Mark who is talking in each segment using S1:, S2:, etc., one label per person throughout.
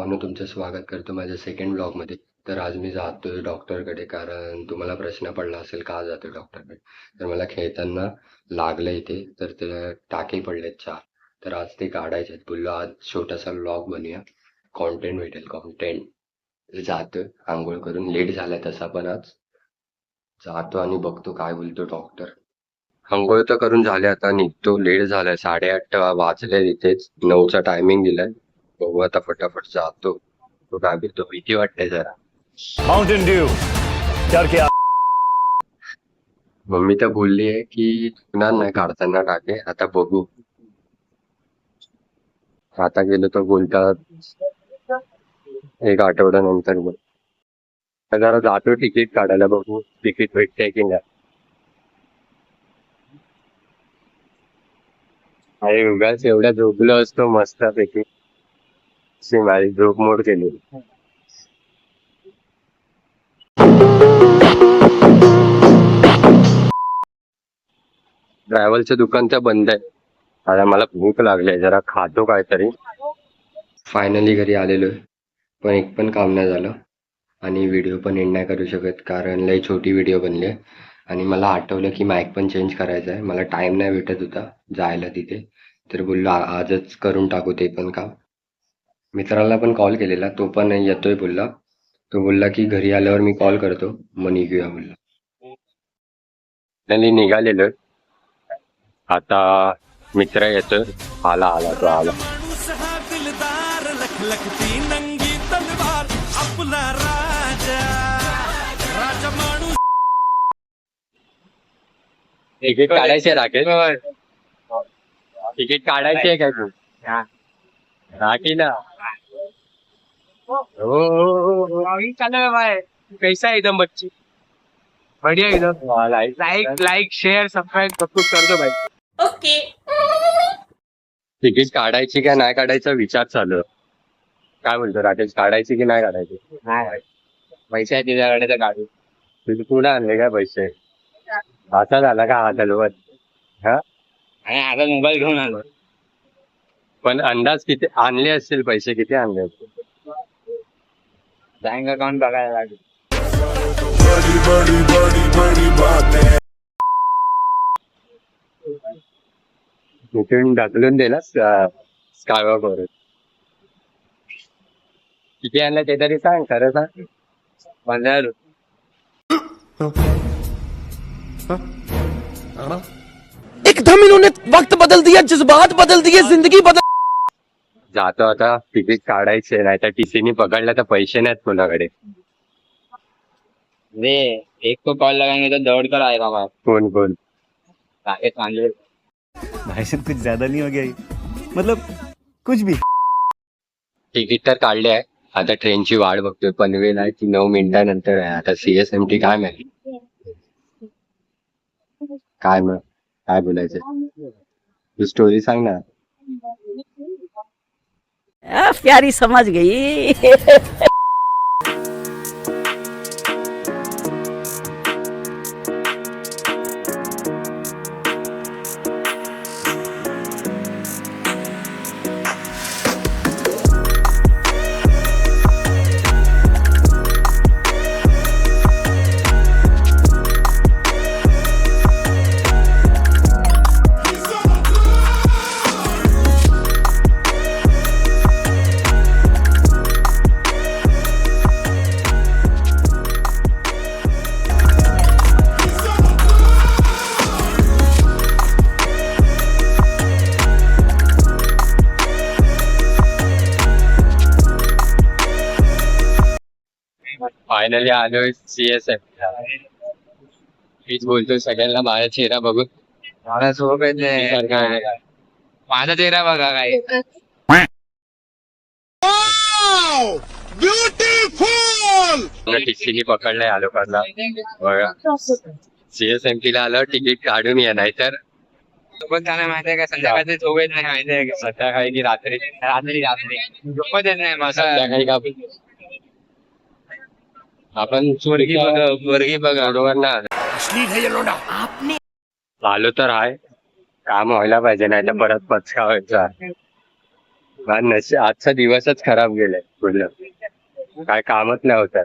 S1: भावानं तुमचं स्वागत करतो माझ्या सेकंड ब्लॉगमध्ये. तर आज मी जातोय डॉक्टरकडे, कारण तुम्हाला प्रश्न पडला असेल का जातोय डॉक्टरकडे. तर मला खेळताना लागलं इथे, तर ते टाके पडलेत 4. तर आज ते काढायचे आहेत. बोललो आज छोटासा ब्लॉग बनूया, कॉन्टेंट भेटेल कॉन्टेंट. जातोय आंघोळ करून, लेट झालाय तसा पण आज. जातो आणि बघतो काय बोलतो डॉक्टर. अंघोळ तर करून झाले, आता निघतो. लेट झालाय, 8:30 वाजले. इथेच 9चा टायमिंग दिलाय. बघू आता, फटाफट जातो. तो काय बोलतो, भीती वाटते जरा.
S2: माउंटेन ड्यू करके
S1: मम्मी तर बोलली आहे की चुकणार नाही काढताना टाके. आता बघू, आता गेलो तर बोलतात 1 आठवड्यानंतर. बघ जरा जातो तिकीट काढायला, बघू तिकीट भेटते की नाही. आणि उगाच एवढ्या झोपलो असतो मस्तपैकी. माझी झोप मोड केली. ट्रॅव्हलचं दुकान तर बंद आहे. आता मला भूक लागली, जरा खातो काहीतरी. फायनली घरी आलेलो आहे, पण एक पण काम नाही झालं. आणि व्हिडिओ पण एंड नाही करू शकत, कारण लई छोटी व्हिडिओ बनली आहे. आणि मला आठवलं की माईक पण चेंज करायचा आहे. मला टाइम नाही भेटत होता जायला तिथे. तर बोललो आजच करून टाकू ते पण काम. मित्राला पण कॉल केलेला, तो पण येतोय बोलला. तो बोलला की घरी आल्यावर मी कॉल करतो, मग निघूया बोलला. त्यांनी निघालेलो. आता मित्र येतोय. आला आला तो आला.
S3: माणूस हा दिलदार लखलखती नंगी तलवार आपला राजा राजा माणूस.
S1: तिकीट काढायचे राकेश, तिकीट काढायची आहे काय तू? राखी ना.
S4: चलो भाई, कैसा है एकदम बच्ची? बढ़िया एकदम। लाइक शेयर सब्सक्राइब सब कुछ कर दो भाई।
S5: ओके।
S1: तिकीट काढायची का नाही काढायचा विचार चालू आहे. काय बोलतो राकेश, काढायची की नाही काढायची?
S4: नाही पैसे आहे तुझ्याकडे तर काढू।
S1: तुझे पुढे आणले का पैसे? असा झाला का हा हलवत? हा,
S4: आणि आता मोबाईल घेऊन आलो।
S1: पण अंदाज किती आणले असतील, पैसे किती आणले असतील?
S4: बँक अकाउंट बघायला लागेल।
S1: इथून ढकलून दिला स्कायवॉकवर. किती आणलं ते तरी सांग, खरं सांग.
S4: 15
S3: एकदम इन्होंने वक्त बदल दिया, जज्बात बदल दिए, जिंदगी बदल।
S1: जातो आता, तिकीट काढायचे, नाही तर टीसीनी पकडला तर पैसे नाहीत कोणाकडे.
S4: वे एक को कॉल लगाएंगे तो दौड़ कर आएगा भाई।
S1: कोण कोण?
S4: राकेश मांझी।
S2: भाई साहब कुछ ज्यादा नहीं हो गया ये? मतलब कुछ भी।
S1: तिकीट तर काढले आहे. आता ट्रेनची वाट बघतोय. पनवेल आहे ती 9 मिनिटानंतर आहे. आता CSMT काय माहिती काय, मग काय बोलायचं, तू स्टोरी सांग ना.
S5: प्यारी समझ गई।
S1: फायनली आलोय CSMT. मीच बोलतोय सगळ्यांना, माझा चेहरा बघून
S4: मला झोप येते। माझा चेहरा बघा काय।
S1: टीसीनी पकडलाय या लोकांना. बघा, CSMT ला आलं, तिकीट काढून या, नाहीतर
S4: पण त्यांना माहिती आहे का संध्याकाळची झोप येत नाही, माहिती आहे का?
S1: संध्याकाळी की रात्री.
S4: रात्री झोपत येत नाही माझा।
S1: संध्याकाळी का आपण
S4: वर्गी बघा
S1: बरोबर ना. आलो तर आहे, काम व्हायला पाहिजे, नाही तर परत पचका व्हायचा. आजचा दिवसच खराब गेलाय पूर्ण. काय कामच नाही होत.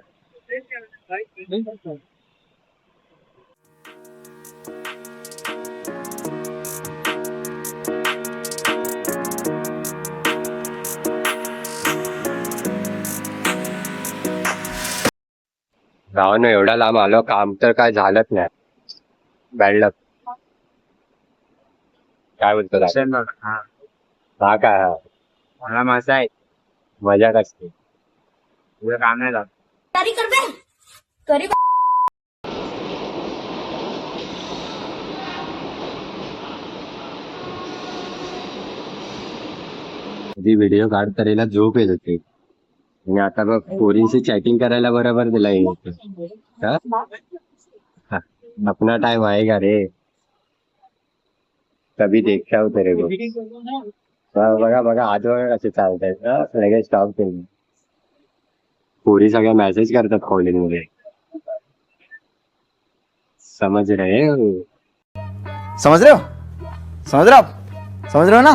S1: गावानं एवढा लांब आलो, काम तर काय झालंच नाही. बॅड लक. काय बोलतो दादा? हा काय हा
S4: मला माझा आहे
S1: मजा कसते.
S4: तुझं काम नाही जात.
S1: कधी व्हिडिओ काढ तर हिला झोप येत होती आणि आता बघ पोरींशी चॅटिंग करायला बरोबर दिला हा? हा, अपना टाइम आएगा रे, कभी देखा हो तेरे को. बघा बघा आज बघा कसे चालतायत. लगेच स्टॉप केली. पोरी सगळ्या मेसेज करतात कॉलिंग मध्ये. समझ रहे हो?
S3: समझ रहे हो ना.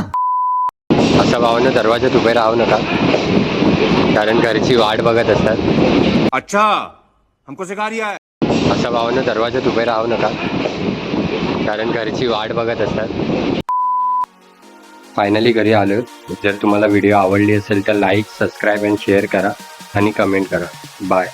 S1: असं भावानं दरवाजात उभे राहू नका, कारण घरची वाट बघत असतात.
S2: अच्छा हमको सिखा रिया है.
S1: असं भावानं दरवाजात उभे राहू नका, कारण घरची वाट बघत असतात. फायनली घरी आलो. जर तुम्हाला व्हिडिओ आवडली असेल तर लाईक, सबस्क्राईब आणि शेअर करा आणि कमेंट करा. बाय.